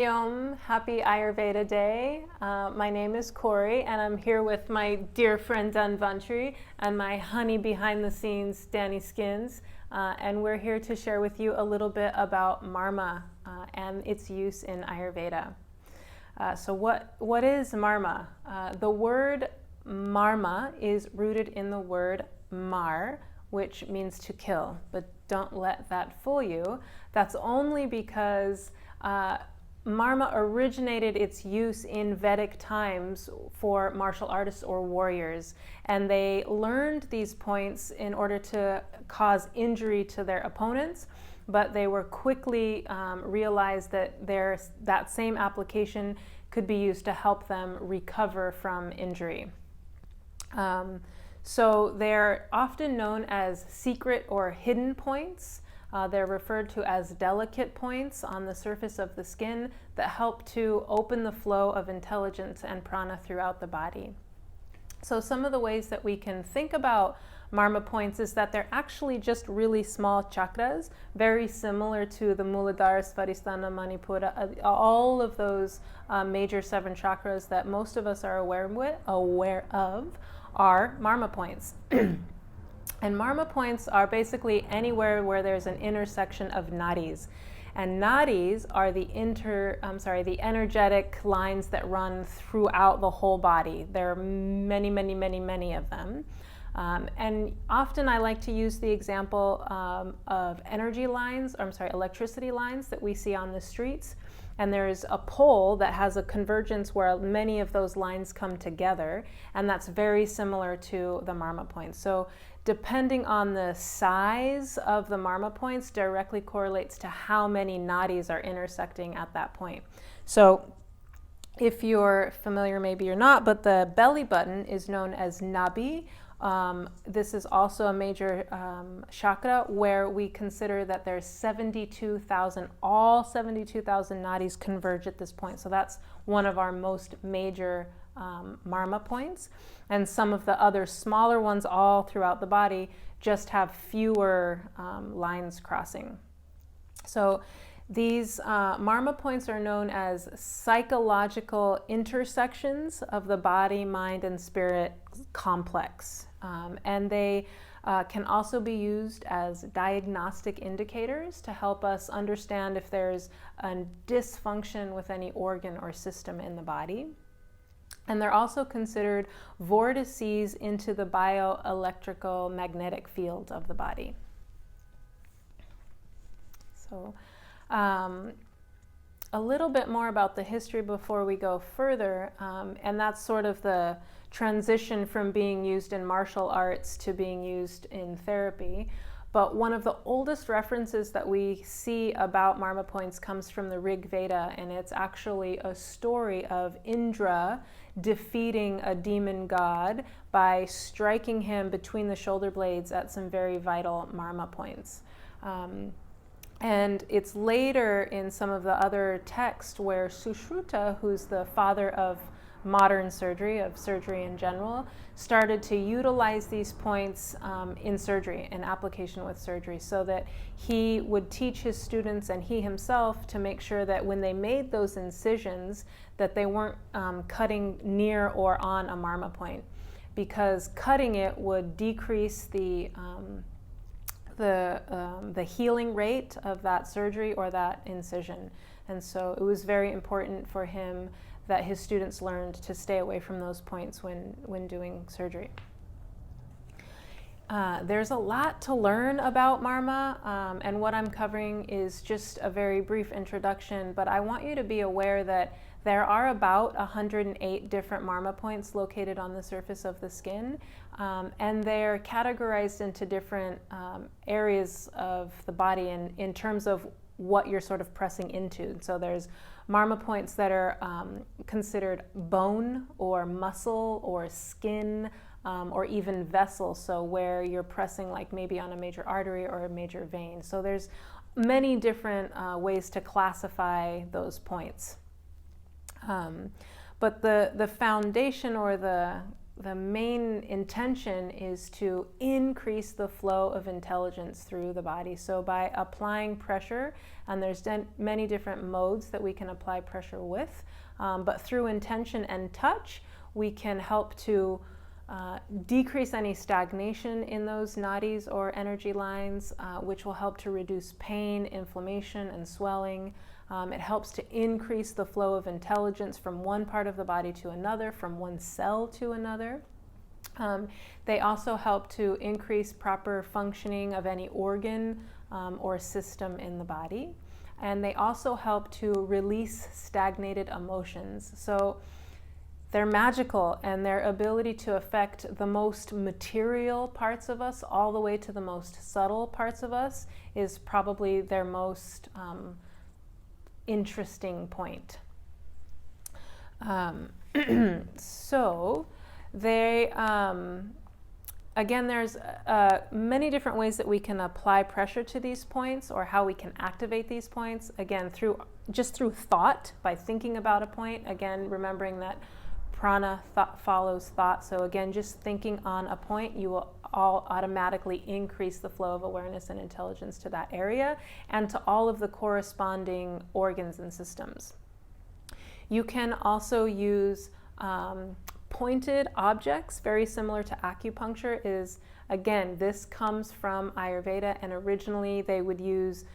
Happy Ayurveda Day. My name is Corey, and I'm here with my dear friend Danvantri and my honey behind the scenes, Danny Skins. And we're here to share with you a little bit about Marma and its use in Ayurveda. So what is Marma? The word Marma is rooted in the word mar, which means to kill. But don't let that fool you. That's only because Marma originated its use in Vedic times for martial artists or warriors, and they learned these points in order to cause injury to their opponents, but they were quickly realized that that same application could be used to help them recover from injury. So they're often known as secret or hidden points. They're referred to as delicate points on the surface of the skin that help to open the flow of intelligence and prana throughout the body. So some of the ways that we can think about Marma points is that they're actually just really small chakras, very similar to the Muladhara, Svadhisthana, Manipura, all of those major 7 chakras that most of us are aware of are Marma points. And Marma points are basically anywhere where there's an intersection of nadis. And nadis are the energetic lines that run throughout the whole body. There are many, many, many, many of them. And often I like to use the example of electricity lines that we see on the streets. And there's a pole that has a convergence where many of those lines come together, and that's very similar to the Marma points. So depending on the size of the Marma points directly correlates to how many nadis are intersecting at that point. So if you're familiar, maybe you're not, but the belly button is known as Nabhi. This is also a major chakra where we consider that there's 72,000, all 72,000 nadis converge at this point. So that's one of our most major Marma points. And some of the other smaller ones all throughout the body just have fewer lines crossing. So these Marma points are known as psychological intersections of the body, mind, and spirit complex. And they can also be used as diagnostic indicators to help us understand if there's a dysfunction with any organ or system in the body. And they're also considered vortices into the bioelectrical magnetic field of the body. So a little bit more about the history before we go further, and that's sort of the transition from being used in martial arts to being used in therapy. But one of the oldest references that we see about Marma points comes from the Rig Veda, and it's actually a story of Indra defeating a demon god by striking him between the shoulder blades at some very vital Marma points. And it's later in some of the other texts where Sushruta, who's the father of modern surgery, of surgery in general, started to utilize these points in surgery, in application with surgery, so that he would teach his students and he himself to make sure that when they made those incisions that they weren't cutting near or on a Marma point, because cutting it would decrease the healing rate of that surgery or that incision. And so it was very important for him that his students learned to stay away from those points when doing surgery. There's a lot to learn about Marma, and what I'm covering is just a very brief introduction, but I want you to be aware that there are about 108 different Marma points located on the surface of the skin, and they're categorized into different areas of the body in terms of what you're sort of pressing into. So there's Marma points that are considered bone or muscle or skin or even vessel, so where you're pressing like maybe on a major artery or a major vein. So there's many different ways to classify those points. But the foundation or the main intention is to increase the flow of intelligence through the body. So by applying pressure, and there's many different modes that we can apply pressure with, but through intention and touch, we can help to decrease any stagnation in those nadis or energy lines, which will help to reduce pain, inflammation, and swelling. It helps to increase the flow of intelligence from one part of the body to another, from one cell to another. They also help to increase proper functioning of any organ or system in the body. And they also help to release stagnated emotions. So they're magical, and their ability to affect the most material parts of us all the way to the most subtle parts of us is probably their most interesting point. So they, again, there's many different ways that we can apply pressure to these points, or how we can activate these points. Again, just through thought, by thinking about a point. Again, remembering that prana follows thought. So again, just thinking on a point, you will all automatically increase the flow of awareness and intelligence to that area and to all of the corresponding organs and systems. You can also use pointed objects, very similar to acupuncture. Again, this comes from Ayurveda, and originally they would use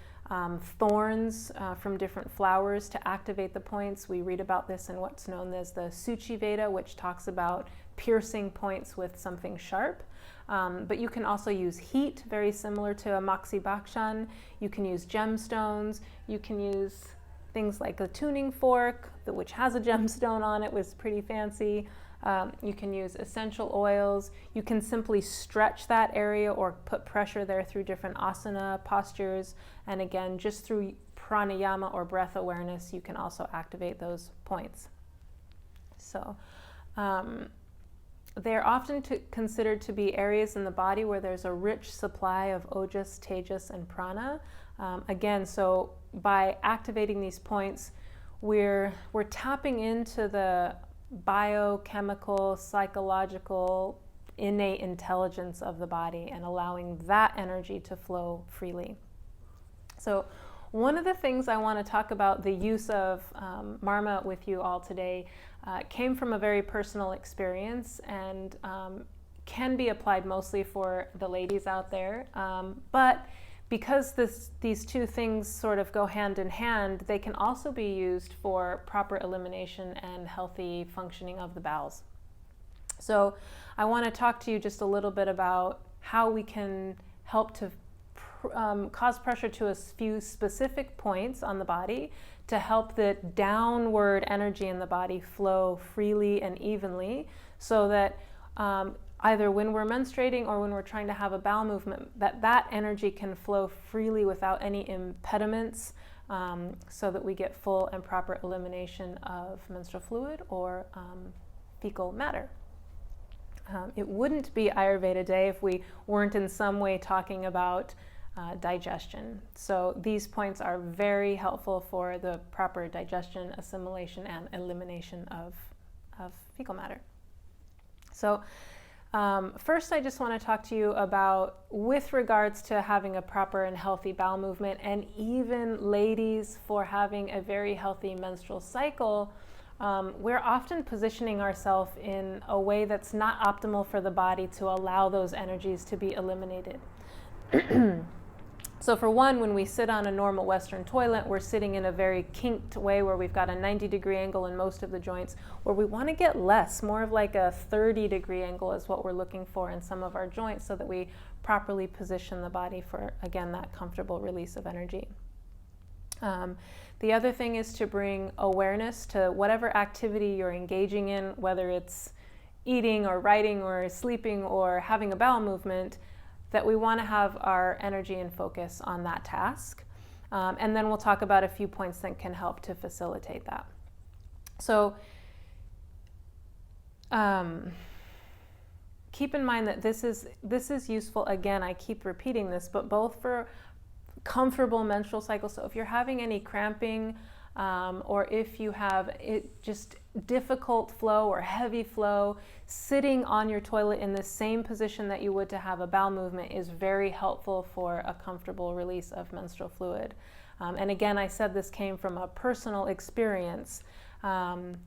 thorns from different flowers to activate the points. We read about this in what's known as the Suchi Veda, which talks about piercing points with something sharp. But you can also use heat, very similar to a Maxi Bakshan. You can use gemstones. You can use things like a tuning fork, which has a gemstone on it, was pretty fancy. You can use essential oils. You can simply stretch that area or put pressure there through different asana postures. And again, just through pranayama or breath awareness, you can also activate those points. So they're often considered to be areas in the body where there's a rich supply of ojas, tejas, and prana. Again, so by activating these points, we're tapping into the biochemical, psychological, innate intelligence of the body and allowing that energy to flow freely. So one of the things I want to talk about the use of Marma with you all today came from a very personal experience, and can be applied mostly for the ladies out there. But because these two things sort of go hand in hand, they can also be used for proper elimination and healthy functioning of the bowels. So I want to talk to you just a little bit about how we can help to cause pressure to a few specific points on the body to help the downward energy in the body flow freely and evenly, so that either when we're menstruating or when we're trying to have a bowel movement, that energy can flow freely without any impediments, so that we get full and proper elimination of menstrual fluid or fecal matter. It wouldn't be Ayurveda Day if we weren't in some way talking about digestion. So these points are very helpful for the proper digestion, assimilation, and elimination of fecal matter. So first, I just want to talk to you about, with regards to having a proper and healthy bowel movement, and even ladies for having a very healthy menstrual cycle, we're often positioning ourselves in a way that's not optimal for the body to allow those energies to be eliminated. So for one, when we sit on a normal Western toilet, we're sitting in a very kinked way where we've got a 90-degree angle in most of the joints, where we want to get less, more of like a 30-degree angle is what we're looking for in some of our joints, so that we properly position the body for, again, that comfortable release of energy. The other thing is to bring awareness to whatever activity you're engaging in, whether it's eating or writing or sleeping or having a bowel movement, that we want to have our energy and focus on that task. And then we'll talk about a few points that can help to facilitate that. So keep in mind that this is useful, again, I keep repeating this, but both for comfortable menstrual cycles. So if you're having any cramping, or if you have just difficult flow or heavy flow, sitting on your toilet in the same position that you would to have a bowel movement is very helpful for a comfortable release of menstrual fluid. And again, I said this came from a personal experience, and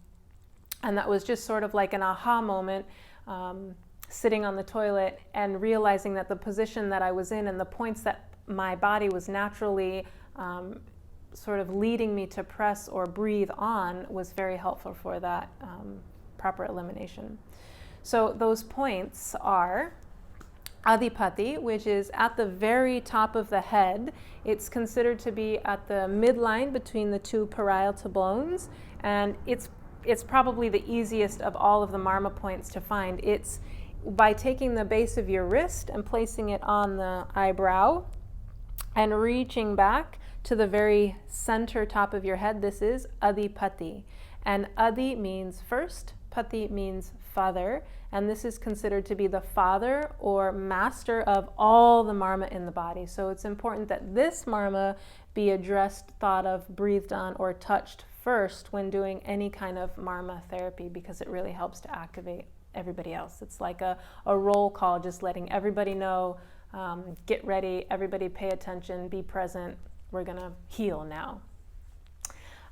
that was just sort of like an aha moment, sitting on the toilet and realizing that the position that I was in and the points that my body was naturally sort of leading me to press or breathe on was very helpful for that proper elimination. So those points are Adipati, which is at the very top of the head. It's considered to be at the midline between the two parietal bones, and it's probably the easiest of all of the Marma points to find. It's by taking the base of your wrist and placing it on the eyebrow and reaching back to the very center top of your head. This is Adipati. And Adi means first, Patti means father, and this is considered to be the father or master of all the Marma in the body. So it's important that this Marma be addressed, thought of, breathed on, or touched first when doing any kind of Marma therapy, because it really helps to activate everybody else. It's like a roll call, just letting everybody know, get ready, everybody pay attention, be present, we're gonna heal now.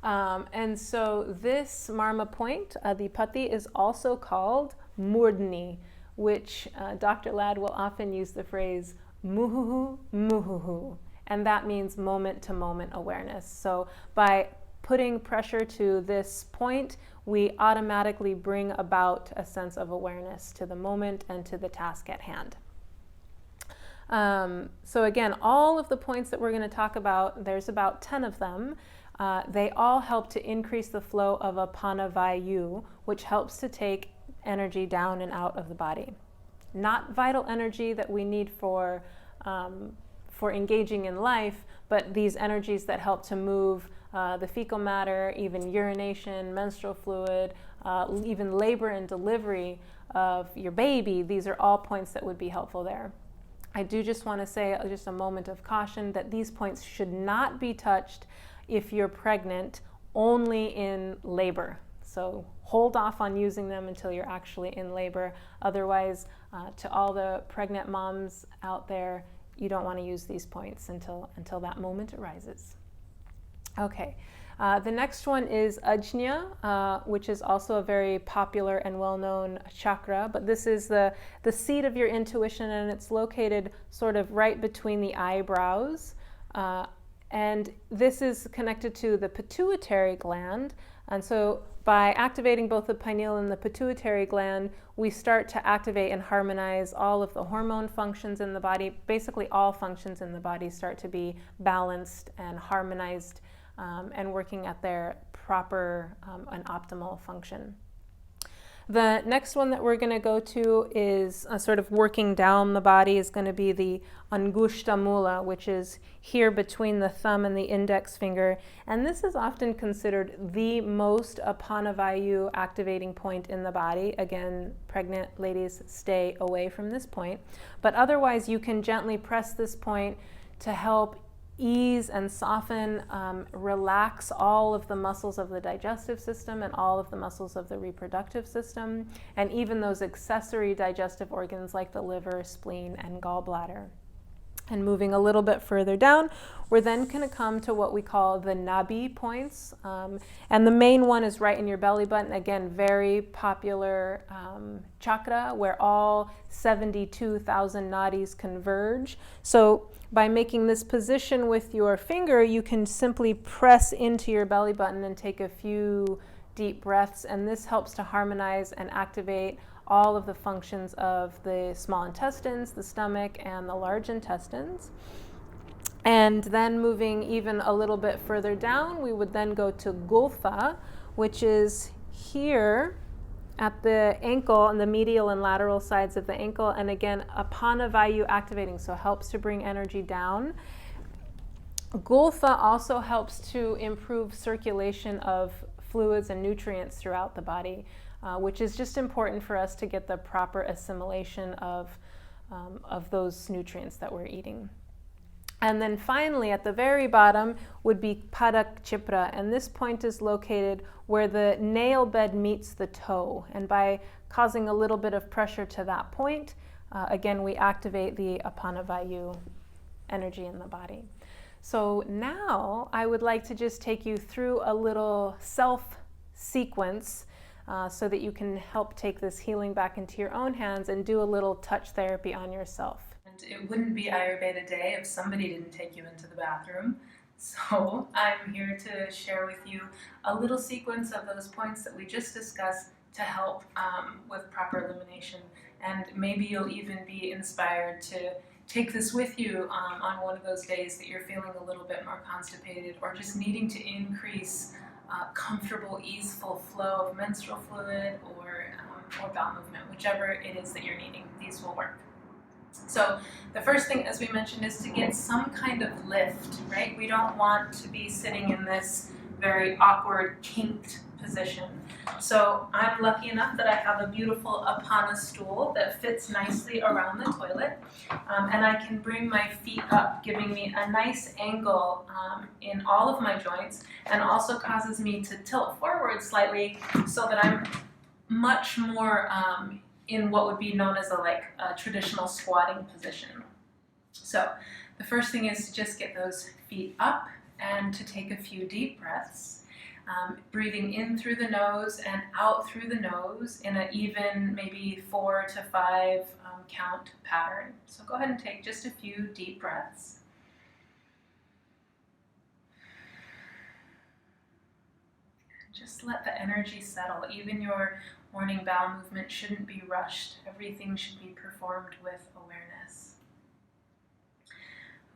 And so this Marma point, Adipati, is also called Mordney, which Dr. Ladd will often use the phrase muhuhu, muhuhu, and that means moment to moment awareness. So by putting pressure to this point, we automatically bring about a sense of awareness to the moment and to the task at hand. So again, all of the points that we're going to talk about, there's about 10 of them. They all help to increase the flow of Apana-vayu, which helps to take energy down and out of the body. Not vital energy that we need for engaging in life, but these energies that help to move the fecal matter, even urination, menstrual fluid, even labor and delivery of your baby. These are all points that would be helpful there. I do just want to say just a moment of caution that these points should not be touched if you're pregnant, only in labor. So hold off on using them until you're actually in labor. Otherwise, to all the pregnant moms out there, you don't want to use these points until that moment arises. Okay, the next one is Ajna, which is also a very popular and well-known chakra, but this is the seat of your intuition, and it's located sort of right between the eyebrows. And this is connected to the pituitary gland. And so by activating both the pineal and the pituitary gland, we start to activate and harmonize all of the hormone functions in the body. Basically, all functions in the body start to be balanced and harmonized and working at their proper and optimal function. The next one that we're going to go to is sort of working down the body is going to be the Ongusta Mula, which is here between the thumb and the index finger. And this is often considered the most Apana-vayu activating point in the body. Again, pregnant ladies, stay away from this point. But otherwise, you can gently press this point to help ease and soften, relax all of the muscles of the digestive system and all of the muscles of the reproductive system, and even those accessory digestive organs like the liver, spleen, and gallbladder. And moving a little bit further down, we're then going to come to what we call the Nabhi Points. And the main one is right in your belly button. Again, very popular chakra where all 72,000 nadis converge. So by making this position with your finger, you can simply press into your belly button and take a few deep breaths. And this helps to harmonize and activate all of the functions of the small intestines, the stomach, and the large intestines. And then moving even a little bit further down, we would then go to Gufa, which is here at the ankle on the medial and lateral sides of the ankle. And again, Apana-vayu activating, so helps to bring energy down. Gufa also helps to improve circulation of fluids and nutrients throughout the body, which is just important for us to get the proper assimilation of those nutrients that we're eating. And then finally, at the very bottom would be Pada Chipra, and this point is located where the nail bed meets the toe. And by causing a little bit of pressure to that point, again, we activate the Apanavayu energy in the body. So now I would like to just take you through a little self-sequence so that you can help take this healing back into your own hands and do a little touch therapy on yourself. It wouldn't be Ayurveda Day if somebody didn't take you into the bathroom. So I'm here to share with you a little sequence of those points that we just discussed to help with proper elimination. And maybe you'll even be inspired to take this with you on one of those days that you're feeling a little bit more constipated or just needing to increase comfortable, easeful flow of menstrual fluid or bowel movement, whichever it is that you're needing. These will work. So the first thing, as we mentioned, is to get some kind of lift, right? We don't want to be sitting in this very awkward, kinked position. So I'm lucky enough that I have a beautiful Apana stool that fits nicely around the toilet, and I can bring my feet up, giving me a nice angle in all of my joints, and also causes me to tilt forward slightly so that I'm much more in what would be known as a traditional squatting position. So the first thing is to just get those feet up and to take a few deep breaths, breathing in through the nose and out through the nose in an even maybe 4 to 5 count pattern. So go ahead and take just a few deep breaths. Just let the energy settle. Even your morning bowel movement shouldn't be rushed. Everything should be performed with awareness.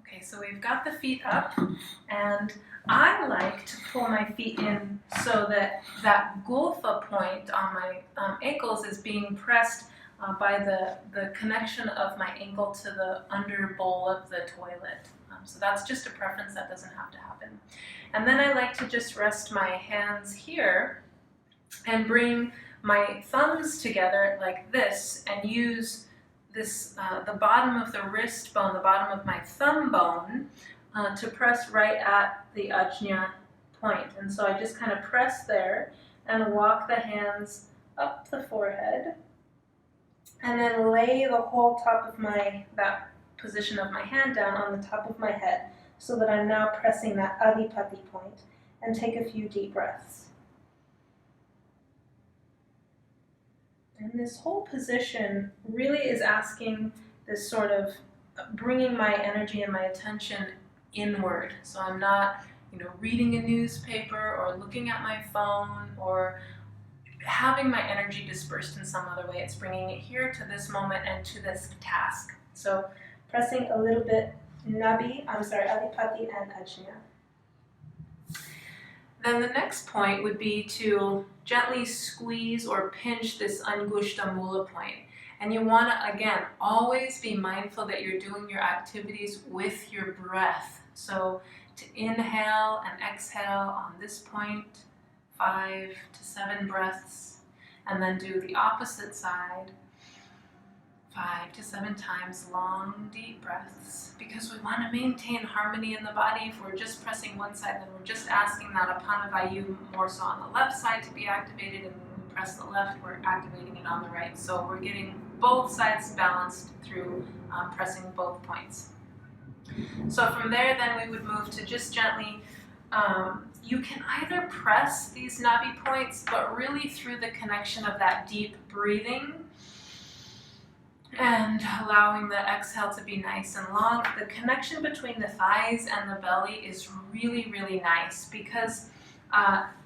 Okay, so we've got the feet up, and I like to pull my feet in so that that Gufa point on my ankles is being pressed by the connection of my ankle to the under bowl of the toilet. So that's just a preference, that doesn't have to happen. And then I like to just rest my hands here and bring my thumbs together like this and use this, the bottom of the wrist bone, the bottom of my thumb bone, to press right at the Ajna point. And so I just kind of press there and walk the hands up the forehead and then lay the whole top of that position of my hand down on the top of my head so that I'm now pressing that Adipati point, and take a few deep breaths. And this whole position really is asking this sort of bringing my energy and my attention inward. So I'm not, reading a newspaper or looking at my phone or having my energy dispersed in some other way. It's bringing it here to this moment and to this task. So pressing a little bit Adipati and Ajna. Then the next point would be to gently squeeze or pinch this Ongusta Mula point. And you want to, again, always be mindful that you're doing your activities with your breath. So to inhale and exhale on this point, 5 to 7 breaths, and then do the opposite side, 5 to 7 times, long, deep breaths, because we want to maintain harmony in the body. If we're just pressing one side, then we're just asking that Apanavayu more so on the left side to be activated, and when we press the left, we're activating it on the right. So we're getting both sides balanced through pressing both points. So from there, then we would move to just gently, you can either press these Nabhi points, but really through the connection of that deep breathing, and allowing the exhale to be nice and long. The connection between the thighs and the belly is really, really nice because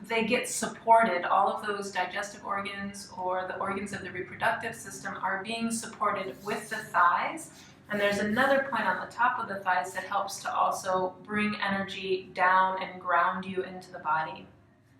they get supported. All of those digestive organs or the organs of the reproductive system are being supported with the thighs. And there's another point on the top of the thighs that helps to also bring energy down and ground you into the body.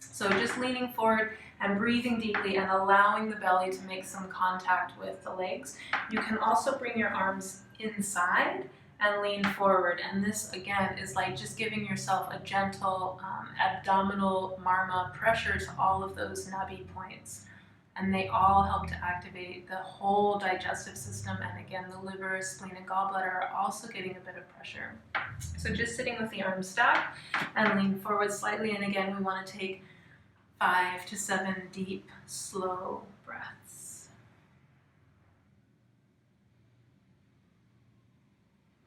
So just leaning forward and breathing deeply and allowing the belly to make some contact with the legs. You can also bring your arms inside and lean forward. And this, again, is like just giving yourself a gentle abdominal Marma pressure to all of those Nabhi points. and they all help to activate the whole digestive system. And again, the liver, spleen, and gallbladder are also getting a bit of pressure. So just sitting with the arms stacked and lean forward slightly. And again, we want to take 5 to 7 deep, slow breaths.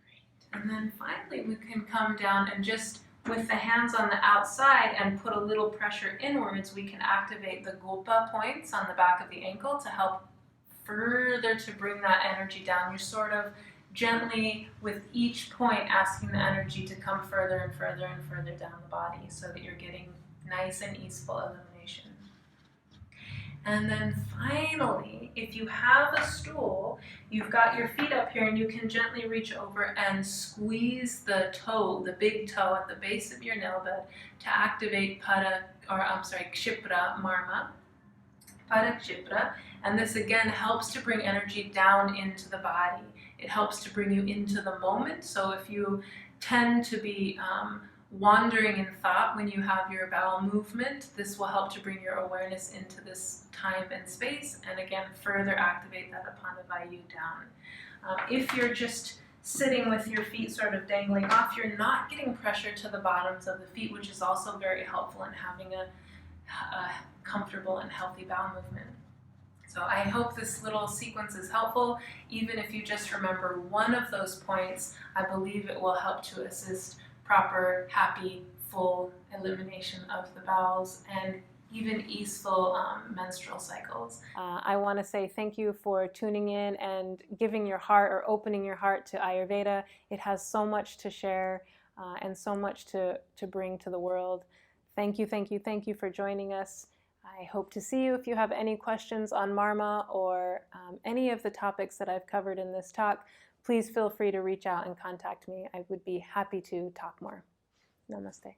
Great. And then finally, we can come down and just with the hands on the outside and put a little pressure inwards, we can activate the Gufa Points on the back of the ankle to help further to bring that energy down. You're sort of gently, with each point, asking the energy to come further and further and further down the body so that you're getting nice and easeful elimination. And then finally, if you have a stool, you've got your feet up here and you can gently reach over and squeeze the toe, the big toe at the base of your nail bed to activate Putta, or I'm sorry, Kshipra Marma. Putta Kshipra. And this again helps to bring energy down into the body. It helps to bring you into the moment. So if you tend to be wandering in thought when you have your bowel movement, this will help to bring your awareness into this time and space, and again further activate that Apana Vayu down. If you're just sitting with your feet sort of dangling off, you're not getting pressure to the bottoms of the feet, which is also very helpful in having a comfortable and healthy bowel movement. So I hope this little sequence is helpful. Even if you just remember one of those points, I believe it will help to assist proper, happy, full elimination of the bowels and even easeful menstrual cycles. I want to say thank you for tuning in and giving your heart or opening your heart to Ayurveda. It has so much to share and so much to bring to the world. Thank you, thank you, thank you for joining us. I hope to see you. If you have any questions on Marma or any of the topics that I've covered in this talk, please feel free to reach out and contact me. I would be happy to talk more. Namaste.